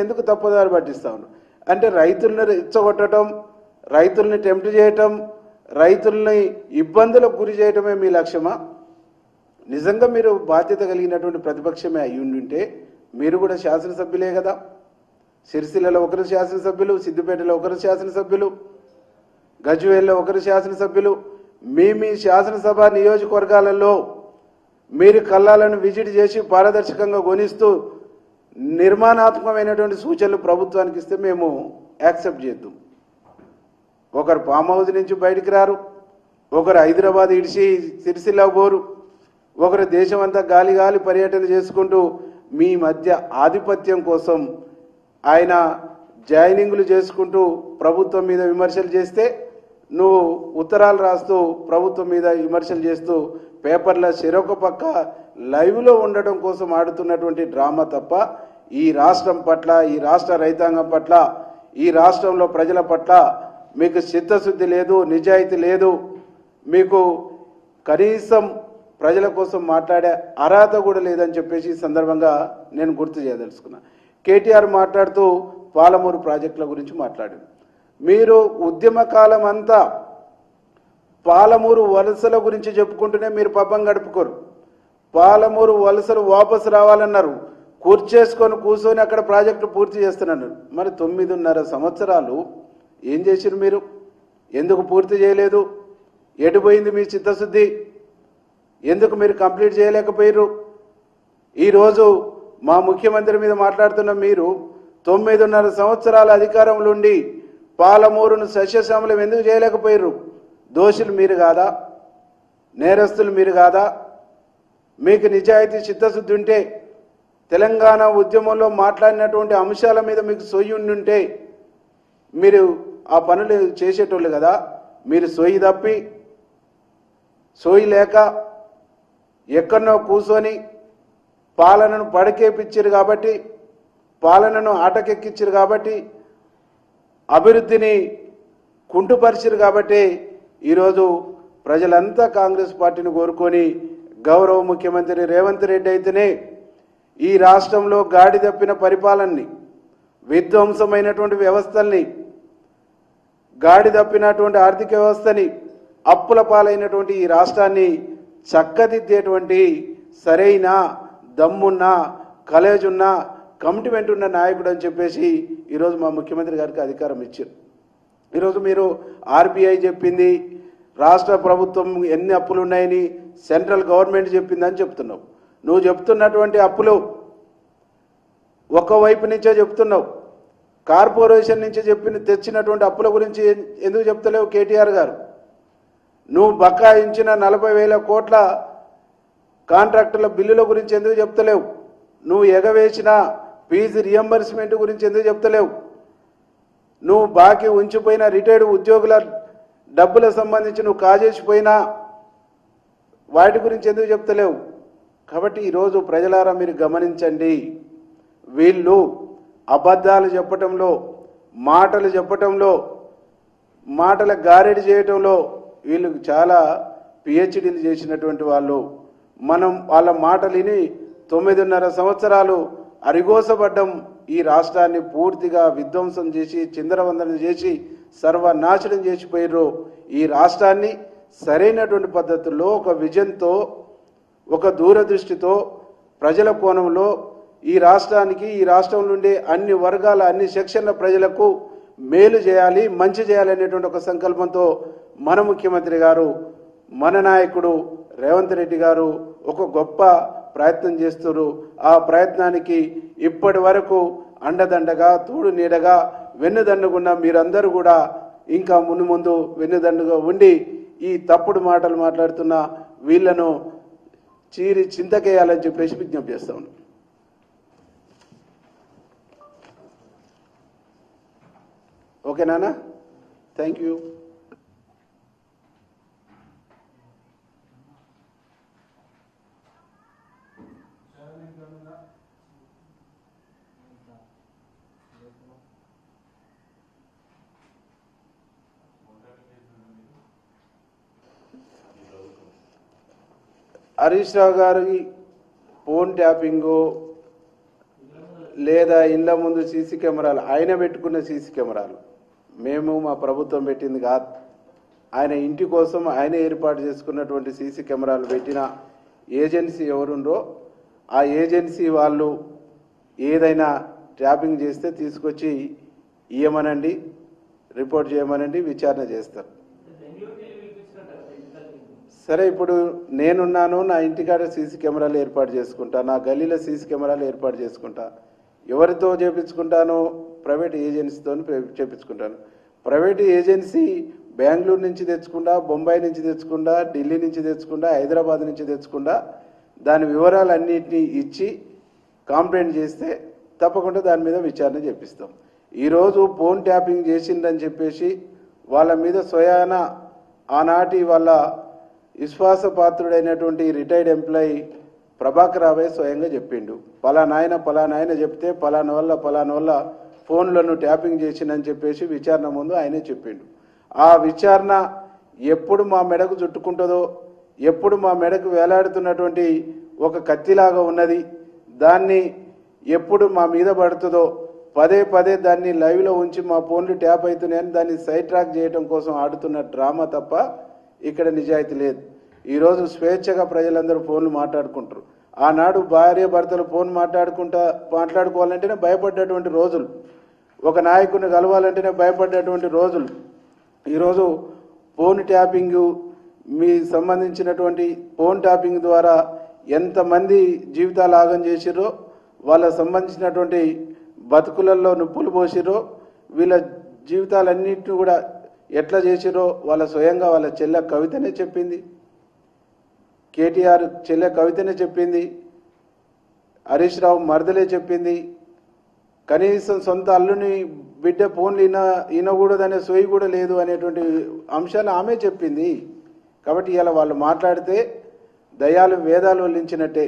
ఎందుకు తప్పుదారి పట్టిస్తా ఉన్నాను అంటే రైతులను రెచ్చగొట్టడం, రైతుల్ని టెంప్ట్ చేయటం, రైతుల్ని ఇబ్బందులకు గురి చేయటమే మీ లక్ష్యమా? నిజంగా మీరు బాధ్యత కలిగినటువంటి ప్రతిపక్షమే అయి ఉంటే మీరు కూడా శాసనసభ్యులే కదా. సిరిసిల్లలో ఒకరు శాసనసభ్యులు, సిద్దిపేటలో ఒకరు శాసనసభ్యులు, గజ్వేల్లో ఒకరు శాసనసభ్యులు. మీ శాసనసభ నియోజకవర్గాలలో మీరు కళ్ళాలను విజిట్ చేసి పారదర్శకంగా గొనిస్తూ నిర్మాణాత్మకమైనటువంటి సూచనలు ప్రభుత్వానికి ఇస్తే మేము యాక్సెప్ట్ చేద్దాం. ఒకరు ఫామ్ హౌస్ నుంచి బయటికి రారు, ఒకరు హైదరాబాద్ ఇడిచి సిరిసిల్ల పోరు, ఒకరు దేశం అంతా గాలి గాలి పర్యటన చేసుకుంటూ మీ మధ్య ఆధిపత్యం కోసం ఆయన జాయినింగ్లు చేసుకుంటూ ప్రభుత్వం మీద విమర్శలు చేస్తే నువ్వు ఉత్తరాలు రాస్తూ ప్రభుత్వం మీద విమర్శలు చేస్తూ పేపర్ల చెరొక పక్క లైవ్లో ఉండడం కోసం ఆడుతున్నటువంటి డ్రామా తప్ప ఈ రాష్ట్రం పట్ల, ఈ రాష్ట్ర రైతాంగం పట్ల, ఈ రాష్ట్రంలో ప్రజల పట్ల మీకు చిత్తశుద్ధి లేదు, నిజాయితీ లేదు. మీకు కనీసం ప్రజల కోసం మాట్లాడే అర్హత కూడా లేదని చెప్పేసి ఈ సందర్భంగా నేను గుర్తు చేయదలుచుకున్నా. కేటీఆర్ మాట్లాడుతూ పాలమూరు ప్రాజెక్టుల గురించి మాట్లాడారు. మీరు ఉద్యమ కాలం అంతా పాలమూరు వలసల గురించి చెప్పుకుంటూనే మీరు పబ్బం గడుపుకోరు. పాలమూరు వలసలు వాపసు రావాలన్నారు, కూర్చొని అక్కడ ప్రాజెక్టు పూర్తి చేస్తున్నారు. మరి 9.5 సంవత్సరాలు ఏం చేసిరు మీరు? ఎందుకు పూర్తి చేయలేదు? ఎటుపోయింది మీ చిత్తశుద్ధి? ఎందుకు మీరు కంప్లీట్ చేయలేకపోయారు? ఈరోజు మా ముఖ్యమంత్రి మీద మాట్లాడుతున్న మీరు 9.5 సంవత్సరాల అధికారంలో ఉండి పాలమూరును సస్యశ్యామలం ఎందుకు చేయలేకపోయారు? దోషులు మీరు కాదా? నేరస్తులు మీరు కాదా? మీకు నిజాయితీ చిత్తశుద్ధి ఉంటే, తెలంగాణ ఉద్యమంలో మాట్లాడినటువంటి అంశాల మీద మీకు సొయ్యి ఉంటే మీరు ఆ పనులు చేసేటోళ్ళు కదా. మీరు సొయ్యి తప్పి, సొయ్యి లేక ఎక్కడనో కూర్చొని పాలనను పడకేపిచ్చారు కాబట్టి, పాలనను ఆటకెక్కించారు కాబట్టి, అభివృద్ధిని కుంటుపరిచారు కాబట్టి ఈరోజు ప్రజలంతా కాంగ్రెస్ పార్టీని కోరుకొని గౌరవ ముఖ్యమంత్రి రేవంత్ రెడ్డి అయితేనే ఈ రాష్ట్రంలో గాడి తప్పిన పరిపాలనని, విధ్వంసమైనటువంటి వ్యవస్థల్ని, గాడి తప్పినటువంటి ఆర్థిక వ్యవస్థని, అప్పుల పాలైనటువంటి ఈ రాష్ట్రాన్ని చక్కదిద్దేటువంటి సరైన దమ్మున్న, కలేజున్న, కమిట్మెంట్ ఉన్న నాయకుడు అని చెప్పేసి ఈరోజు మా ముఖ్యమంత్రి గారికి అధికారం ఇచ్చారు. ఈరోజు మీరు ఆర్బీఐ చెప్పింది, రాష్ట్ర ప్రభుత్వం ఎన్ని అప్పులు ఉన్నాయని సెంట్రల్ గవర్నమెంట్ చెప్పిందని చెప్తున్నావు. నువ్వు చెప్తున్నటువంటి అప్పులు ఒకవైపు నుంచే చెప్తున్నావు. కార్పొరేషన్ నుంచి తెచ్చినటువంటి అప్పుల గురించి ఎందుకు చెప్తలేవు కేటీఆర్ గారు? నువ్వు బకాయించిన 40,000 కోట్ల కాంట్రాక్టుల బిల్లుల గురించి ఎందుకు చెప్తలేవు? నువ్వు ఎగవేసిన ఫీజు రియంబర్స్మెంట్ గురించి ఎందుకు చెప్తలేవు? నువ్వు బాకీ ఉంచిపోయిన రిటైర్డ్ ఉద్యోగుల డబ్బులకు సంబంధించి నువ్వు కాజేసిపోయినా వాటి గురించి ఎందుకు చెప్తలేవు? కాబట్టి ఈరోజు ప్రజలారా మీరు గమనించండి, వీళ్ళు అబద్ధాలు చెప్పటంలో, మాటలు చెప్పటంలో, మాటల గారెడి చేయటంలో వీళ్ళు చాలా పిహెచ్డీలు చేసినటువంటి వాళ్ళు. మనం వాళ్ళ మాటలు విని 9.5 సంవత్సరాలు అరిగోసపడ్డం, ఈ రాష్ట్రాన్ని పూర్తిగా విధ్వంసం చేసి, చిందరవందనం చేసి, సర్వనాశనం చేసిపోయారు. ఈ రాష్ట్రాన్ని సరైనటువంటి పద్ధతుల్లో, ఒక విజన్తో, ఒక దూరదృష్టితో, ప్రజల కోణంలో ఈ రాష్ట్రానికి, ఈ రాష్ట్రం నుండి అన్ని వర్గాల, అన్ని సెక్షన్ల ప్రజలకు మేలు చేయాలి, మంచి చేయాలి అనేటువంటి ఒక సంకల్పంతో మన ముఖ్యమంత్రి గారు, మన నాయకుడు రేవంత్ రెడ్డి గారు ఒక గొప్ప ప్రయత్నం చేస్తున్నారు. ఆ ప్రయత్నానికి ఇప్పటి వరకు అండదండగా, తోడు నీడగా, వెన్నుదన్నుకున్న మీరందరూ కూడా ఇంకా ముందు వెన్నుదన్నుగా ఉండి ఈ తప్పుడు మాటలు మాట్లాడుతున్న వీళ్లను చీరి చింతకేయాలని చెప్పేసి విజ్ఞప్తి చేస్తా ఉన్నాం. ఓకేనా? Thank you. హరీష్ రావు గారి ఫోన్ ట్యాపింగు, లేదా ఇండ్ల ముందు సీసీ కెమెరాలు ఆయన పెట్టుకున్న సీసీ కెమెరాలు, మేము మా ప్రభుత్వం పెట్టింది కాదు, ఆయన ఇంటి కోసం ఆయన ఏర్పాటు చేసుకున్నటువంటి సీసీ కెమెరాలు పెట్టిన ఏజెన్సీ ఎవరుండో ఆ ఏజెన్సీ వాళ్ళు ఏదైనా ట్యాపింగ్ చేస్తే తీసుకొచ్చి ఇయ్యమనండి, రిపోర్ట్ చేయమనండి, విచారణ చేస్తారు. సరే, ఇప్పుడు నేనున్నాను, నా ఇంటికాడ సీసీ కెమెరాలు ఏర్పాటు చేసుకుంటా, నా గల్లీలో సీసీ కెమెరాలు ఏర్పాటు చేసుకుంటా. ఎవరితో చేపించుకుంటాను? ప్రైవేట్ ఏజెన్సీతో చేపించుకుంటాను. ప్రైవేట్ ఏజెన్సీ బెంగళూరు నుంచి తెచ్చుకుంటా, బొంబాయి నుంచి తెచ్చుకుంటా, ఢిల్లీ నుంచి తెచ్చుకుంటా, హైదరాబాద్ నుంచి తెచ్చుకుంటా, దాని వివరాలన్నింటినీ ఇచ్చి కంప్లైంట్ చేస్తే తప్పకుండా దాని మీద విచారణ చేపిస్తాం. ఈరోజు ఫోన్ ట్యాపింగ్ చేసిందని చెప్పేసి వాళ్ళ మీద స్వయాన ఆనాటి వాళ్ళ విశ్వాసపాత్రుడైనటువంటి రిటైర్డ్ ఎంప్లాయీ ప్రభాకర్ రావయ్య స్వయంగా చెప్పిండు. పలానాయన చెప్తే పలానా వల్ల ఫోన్లను ట్యాపింగ్ చేసిందని చెప్పేసి విచారణ ముందు ఆయనే చెప్పిండు. ఆ విచారణ ఎప్పుడు మా మెడకు చుట్టుకుంటుందో, ఎప్పుడు మా మెడకు వేలాడుతున్నటువంటి ఒక కత్తిలాగా ఉన్నది, దాన్ని ఎప్పుడు మా మీద పడుతుందో, పదే దాన్ని లైవ్లో ఉంచి మా ఫోన్లు ట్యాప్ అవుతున్నాయని దాన్ని సైడ్ ట్రాక్ చేయడం కోసం ఆడుతున్న డ్రామా తప్ప ఇక్కడ నిజాయితీ లేదు. ఈరోజు స్వేచ్ఛగా ప్రజలందరూ ఫోన్లు మాట్లాడుకుంటారు. ఆనాడు భార్య భర్తలు ఫోన్ మాట్లాడుకోవాలంటేనే భయపడ్డటువంటి రోజులు, ఒక నాయకుడిని కలవాలంటేనే భయపడ్డటువంటి రోజులు. ఈరోజు ఫోన్ ట్యాపింగ్, మీ సంబంధించినటువంటి ఫోన్ ట్యాపింగ్ ద్వారా ఎంతమంది జీవితాలు ఆగం చేసిరో, వాళ్ళకు సంబంధించినటువంటి బతుకులలో నిప్పులు పోసిరో, వీళ్ళ జీవితాలన్నింటినీ కూడా ఎట్లా చేసిరో వాళ్ళ స్వయంగా వాళ్ళ చెల్లె కవితనే చెప్పింది. కేటీఆర్ చెల్లె కవితనే చెప్పింది, హరీష్ రావు మరదలే చెప్పింది. కనీసం సొంత అల్లుని బిడ్డ ఫోన్లు వినకూడదనే సోయి కూడా లేదు అనేటువంటి అంశాలు ఆమె చెప్పింది. కాబట్టి ఇలా వాళ్ళు మాట్లాడితే దయాలు వేదాలు వల్లించినట్టే.